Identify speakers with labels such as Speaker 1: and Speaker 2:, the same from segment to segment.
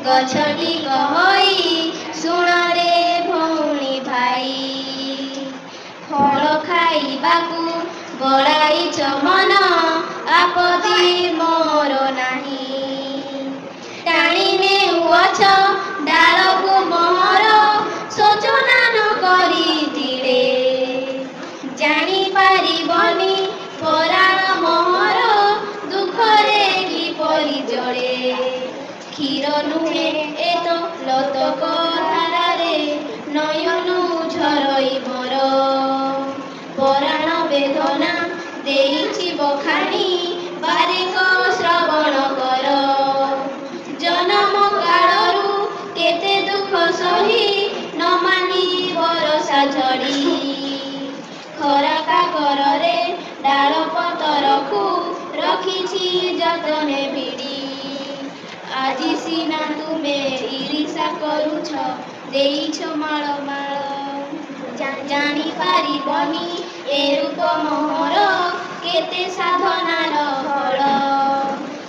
Speaker 1: ଗଛଟି କହଇ ଶୁଣରେ ଭଉଣୀ ଭାଇ। ଫଳ ଖାଇବାକୁ ବଳାଇଛ ମନ, ଆପତ୍ତି ମୋର ନାହିଁ। ଟାଣି ନେଉଅଛ ଡାଳକୁ ମୋହର, ଶୋଚନା ନ କରିଥିଲେ ଜାଣିପାରିବନି ପରାଣ ମୋହର, ଦୁଃଖରେ କିପରି ଜଳେ। କ୍ଷୀର ନୁହେଁ ଏ ତ ଲୋତକ ଧାରାରେ, ନୟନୁ ଝରଇ ମୋର। ପରାଣ ବେଦନା ଦେଇଛି ବଖାଣି, ବାରେକ ଶ୍ରବଣ କର। ଜନମ କାଳରୁ କେତେ ଦୁଃଖ ସହି, ନ ମାନି ବରଷା ଝଡ଼ି। ଖରା କାକରରେ ଡାଳ ପତରକୁ, ରଖିଛି ଯତନେ ଭିଡ଼ି। ଆଜି ସିନା ତୁମେ ଈର୍ଷା କରୁଛ, ଦେଇଛ ମାଳ ମାଳ। ଜାଣିପାରିବନି ଏ ରୂପ ମୋହର, କେତେ ସାଧନାର ଫଳ।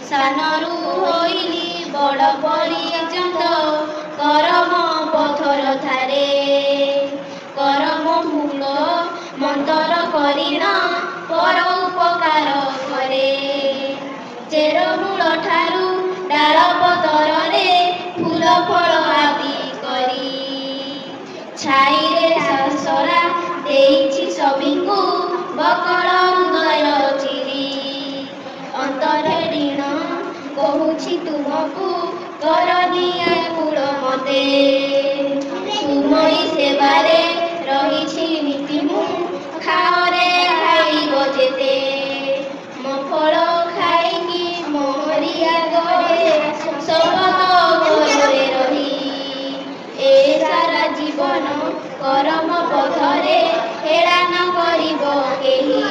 Speaker 1: ସାନରୁ ହୋଇଲି ବଡ଼ ପର୍ଯ୍ୟନ୍ତ, କରମ ପଥର ଧାରେ। କରମ ମୂଳ ମନ୍ତର କରିଣ, ପର ଉପକାର କରେ। ଚେର ମୂଳ ଠାରୁ ଡାଳ ପତରରେ, ଫୁଲ ଫଳ ଆଦି କରି। ଛାଇରେ ସରା ଦେଇଛି ସଭିଙ୍କୁ, ବକଳ ହୃଦୟ ଚିରି। ଅନ୍ତରେ ଋଣ କହୁଛି ତୁମକୁ, କରନି ଆକୁଳ ମତେ। ତୁମରି ସେବାରେ ରହିଛି ନୀତି ମୁଁ, ଖାଅରେ ଖାଇବ ଯେତେ। ମୋ ଫଳ ଖାଇକି ମୋରି ଆଗରେ, ଶପଥ ଘରରେ ରହି। ଏ ସାରା ଜୀବନ କରମ ପଥରେ, ହେଳା ନ କରିବ କେହି।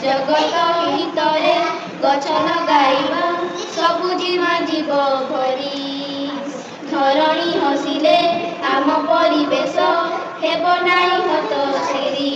Speaker 1: ଜଗତ ହିତରେ ଗଛ ଲଗାଇବା, ସବୁଜିମା ଜୀବ ଭରି। ଧରଣୀ ହସିଲେ ଆମ ପରିବେଶ, ହେବ ନାହିଁ ହତ ସିରି।